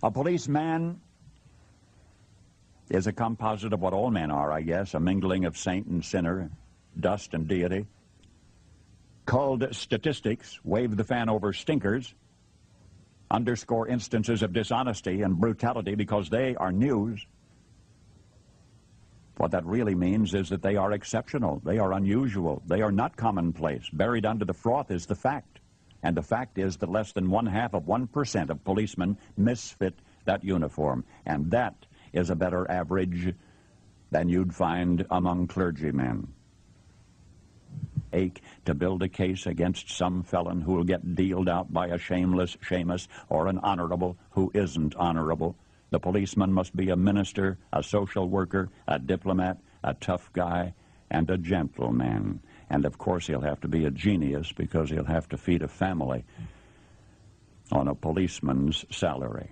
A policeman is a composite of what all men are, I guess, a mingling of saint and sinner, dust and deity. Culled statistics, wave the fan over stinkers, underscore instances of dishonesty and brutality because they are news. What that really means is that they are exceptional, they are unusual, they are not commonplace. Buried under the froth is the fact. And the fact is that less than 0.5% of policemen misfit that uniform. And that is a better average than you'd find among clergymen. Ache to build a case against some felon who will get dealed out by a shameless Seamus or an honorable who isn't honorable. The policeman must be a minister, a social worker, a diplomat, a tough guy, and a gentleman. And of course he'll have to be a genius because he'll have to feed a family on a policeman's salary.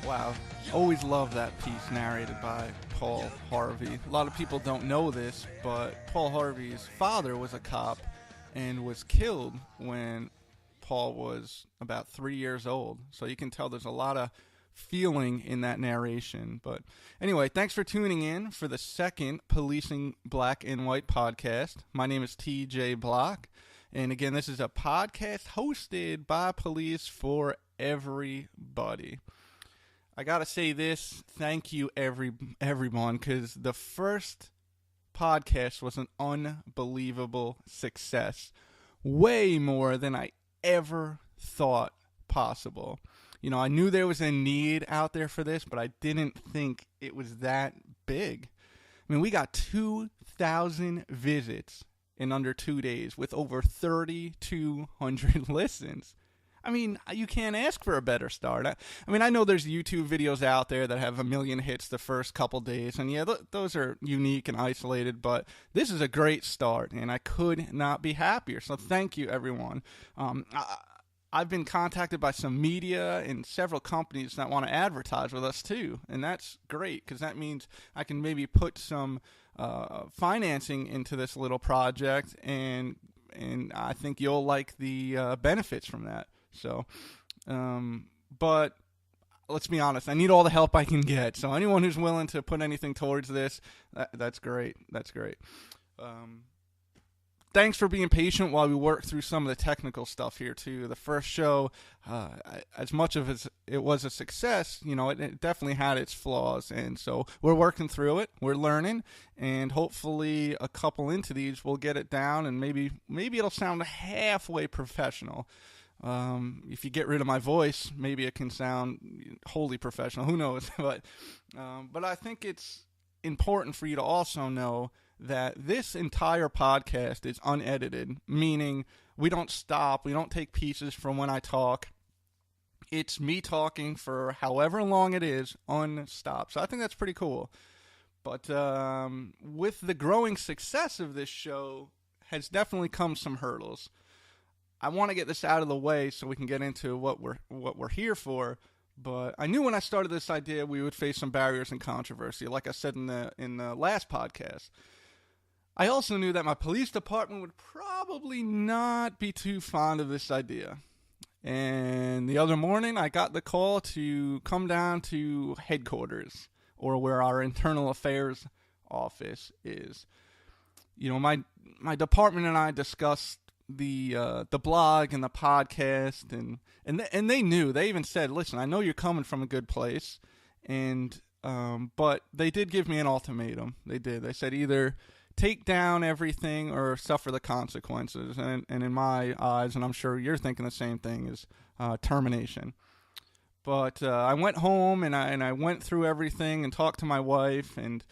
Wow. Always love that piece narrated by Paul Harvey. A lot of people don't know this, but Paul Harvey's father was a cop and was killed when Paul was about 3 years old. So you can tell there's a lot of feeling in that narration. But anyway, thanks for tuning in for the second Policing Black and White podcast. My name is TJ Block. And again, this is a podcast hosted by police for everybody. I gotta say this, thank you everyone, because the first podcast was an unbelievable success. Way more than I ever thought possible. You know, I knew there was a need out there for this, but I didn't think it was that big. I mean, we got 2,000 visits in under 2 days with over 3,200 listens. I mean, you can't ask for a better start. I mean, I know there's YouTube videos out there that have 1 million hits the first couple days, and yeah, those are unique and isolated, but this is a great start, and I could not be happier. So thank you, everyone. I've been contacted by some media and several companies that want to advertise with us too, and that's great because that means I can maybe put some financing into this little project, and I think you'll like the benefits from that. So, but let's be honest, I need all the help I can get. So anyone who's willing to put anything towards this, that's great. That's great. Thanks for being patient while we work through some of the technical stuff here too. The first show, as much of it was a success, you know, it definitely had its flaws. And so we're working through it. We're learning, and hopefully a couple into these we'll get it down, and maybe it'll sound halfway professional. If you get rid of my voice, maybe it can sound wholly professional. Who knows? But I think it's important for you to also know that this entire podcast is unedited, meaning we don't stop. We don't take pieces from when I talk. It's me talking for however long it is, unstopped. So I think that's pretty cool. But with the growing success of this show has definitely come some hurdles. I want to get this out of the way so we can get into what we're here for. But I knew when I started this idea we would face some barriers and controversy, like I said in the last podcast. I also knew that my police department would probably not be too fond of this idea. And the other morning, I got the call to come down to headquarters, or where our internal affairs office is. You know, my department and I discussed the blog and the podcast, and they knew. They even said, "Listen, I know you're coming from a good place," and but they did give me an ultimatum. They did. They said either take down everything or suffer the consequences. And in my eyes, and I'm sure you're thinking the same thing, is termination. But I went home and I went through everything and talked to my wife, and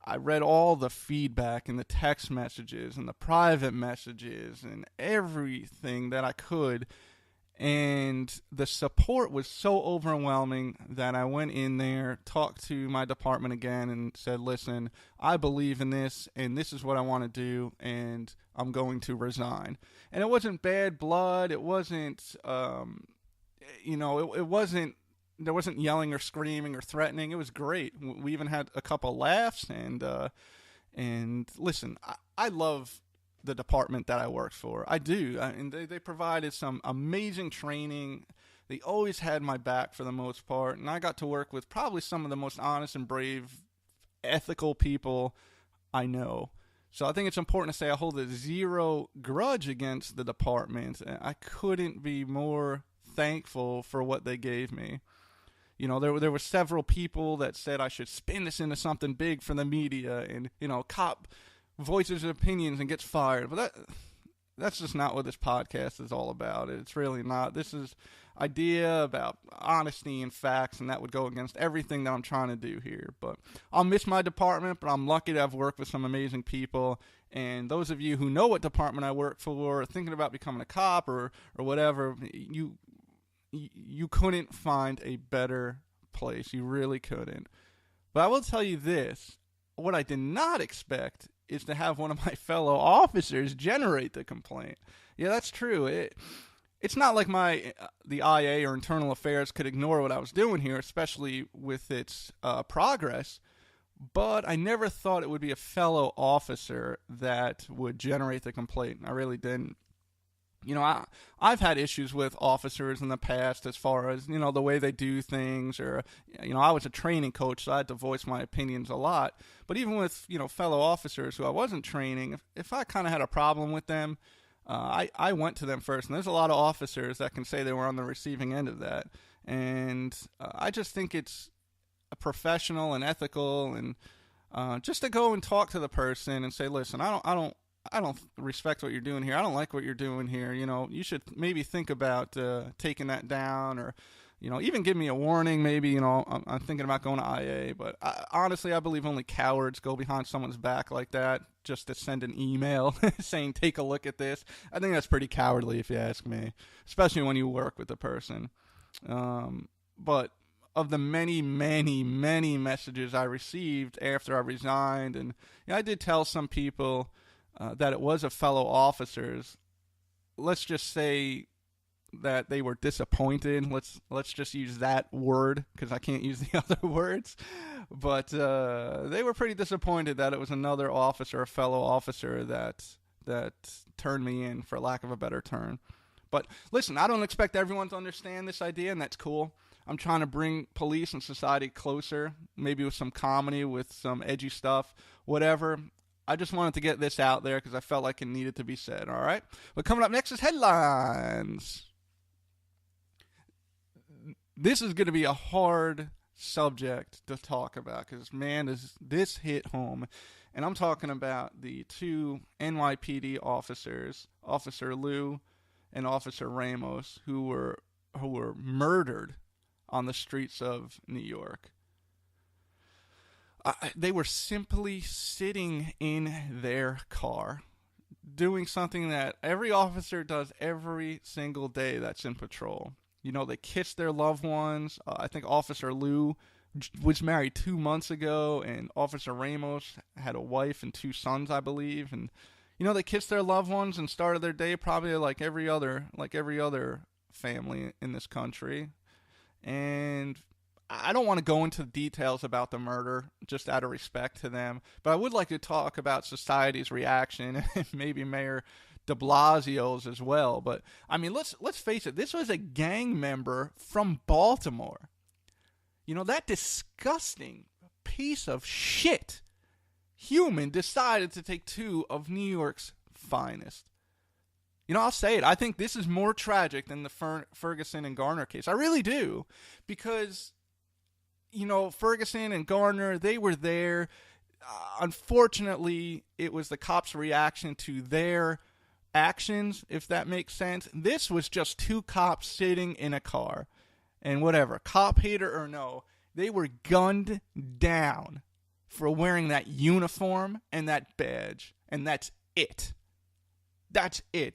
I read all the feedback and the text messages and the private messages and everything that I could. And the support was so overwhelming that I went in there, talked to my department again, and said, listen, I believe in this, and this is what I want to do, and I'm going to resign. And it wasn't bad blood. It wasn't, it wasn't, there wasn't yelling or screaming or threatening. It was great. We even had a couple laughs, and listen, I love the department that I worked for. I do. And they provided some amazing training. They always had my back for the most part. And I got to work with probably some of the most honest and brave, ethical people I know. So I think it's important to say I hold a zero grudge against the department. I couldn't be more thankful for what they gave me. There were several people that said I should spin this into something big for the media and, cop voices and opinions and gets fired. But that's just not what this podcast is all about. It's really not. This is idea about honesty and facts, and that would go against everything that I'm trying to do here. But I'll miss my department, but I'm lucky to have worked with some amazing people. And those of you who know what department I work for, or thinking about becoming a cop or whatever, you couldn't find a better place. You really couldn't. But I will tell you this. What I did not expect is to have one of my fellow officers generate the complaint. Yeah, that's true. It's not like the IA or internal affairs could ignore what I was doing here, especially with its progress. But I never thought it would be a fellow officer that would generate the complaint. I really didn't. I've had issues with officers in the past as far as, the way they do things, or, I was a training coach, so I had to voice my opinions a lot. But even with, fellow officers who I wasn't training, if I kind of had a problem with them, I went to them first. And there's a lot of officers that can say they were on the receiving end of that. And I just think it's professional and ethical, and just to go and talk to the person and say, listen, I don't respect what you're doing here. I don't like what you're doing here. You should maybe think about taking that down, or, even give me a warning. Maybe, I'm thinking about going to IA. But honestly, I believe only cowards go behind someone's back like that just to send an email saying, take a look at this. I think that's pretty cowardly, if you ask me, especially when you work with the person. But of the many, many, many messages I received after I resigned, and I did tell some people that it was a fellow officers. Let's just say that they were disappointed. Let's just use that word, because I can't use the other words. But they were pretty disappointed that it was another officer, a fellow officer, that turned me in, for lack of a better term. But listen, I don't expect everyone to understand this idea, and that's cool. I'm trying to bring police and society closer, maybe with some comedy, with some edgy stuff, whatever. I just wanted to get this out there because I felt like it needed to be said, all right? But coming up next is headlines. This is going to be a hard subject to talk about because, man, this hit home. And I'm talking about the two NYPD officers, Officer Liu and Officer Ramos, who were murdered on the streets of New York. They were simply sitting in their car, doing something that every officer does every single day that's in patrol. They kiss their loved ones. I think Officer Liu was married 2 months ago, and Officer Ramos had a wife and 2 sons, I believe. And they kissed their loved ones and started their day probably like every other family in this country. And I don't want to go into details about the murder, just out of respect to them, but I would like to talk about society's reaction and maybe Mayor de Blasio's as well. But I mean, let's face it, this was a gang member from Baltimore. That disgusting piece of shit human decided to take 2 of New York's finest. I'll say it. I think this is more tragic than the Ferguson and Garner case. I really do. Because, Ferguson and Garner, they were there. Unfortunately, it was the cops' reaction to their actions, if that makes sense. This was just 2 cops sitting in a car. And whatever, cop hater or no, they were gunned down for wearing that uniform and that badge. And that's it. That's it.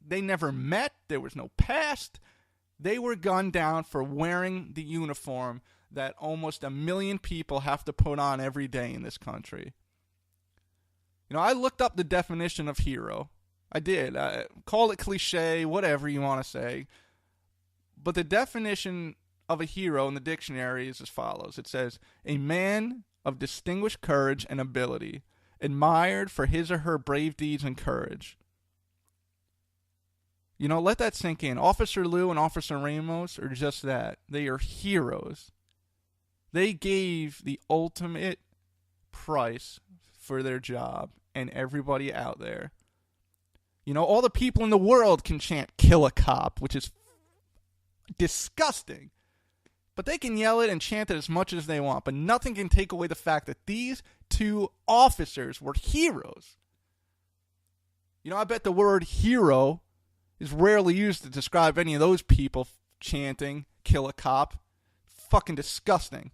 They never met. There was no past. They were gunned down for wearing the uniform that almost 1 million people have to put on every day in this country. You know, I looked up the definition of hero. I did. Call it cliche, whatever you want to say. But the definition of a hero in the dictionary is as follows. It says, a man of distinguished courage and ability, admired for his or her brave deeds and courage. You know, let that sink in. Officer Lou and Officer Ramos are just that. They are heroes. They gave the ultimate price for their job, and everybody out there. You know, all the people in the world can chant, kill a cop, which is disgusting. But they can yell it and chant it as much as they want, but nothing can take away the fact that these two officers were heroes. You know, I bet the word hero is rarely used to describe any of those people chanting, kill a cop. Fucking disgusting.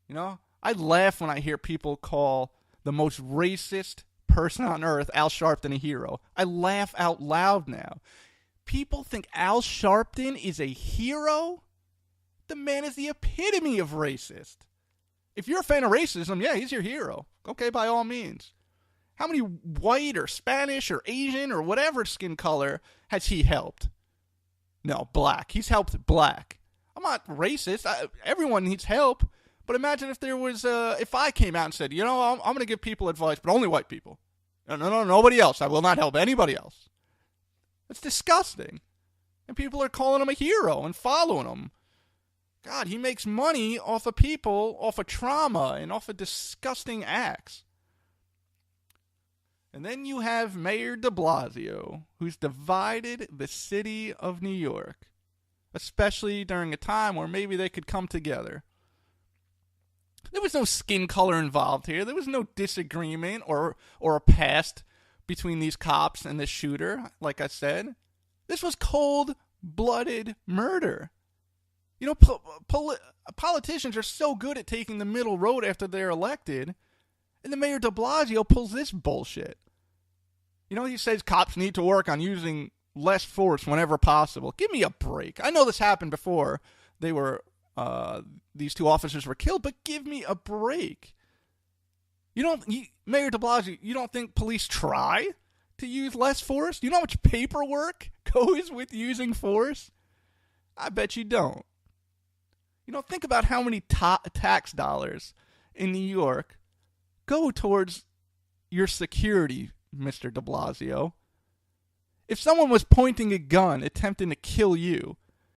You know, I laugh when I hear people call the most racist person on earth Al Sharpton a hero. I laugh out loud now. People think Al Sharpton is a hero? The man is the epitome of racist. If you're a fan of racism, yeah, he's your hero. Okay, by all means. How many white or Spanish or Asian or whatever skin color has he helped? No, black. He's helped black. I'm not racist. Everyone needs help. But imagine if there was, if I came out and said, you know, I'm going to give people advice, but only white people. No, nobody else. I will not help anybody else. It's disgusting. And people are calling him a hero and following him. God, he makes money off of people, off of trauma, and off of disgusting acts. And then you have Mayor de Blasio, who's divided the city of New York, especially during a time where maybe they could come together. There was no skin color involved here. There was no disagreement or a past between these cops and this shooter, like I said. This was cold-blooded murder. You know, politicians are so good at taking the middle road after they're elected, and the Mayor de Blasio pulls this bullshit. You know, he says cops need to work on using less force whenever possible. Give me a break. I know this happened before these two officers were killed, but give me a break. Mayor de Blasio, you don't think police try to use less force? Do you know how much paperwork goes with using force? I bet you don't. You know, think about how many tax dollars in New York go towards your security, Mr. de Blasio. If someone was pointing a gun attempting to kill you,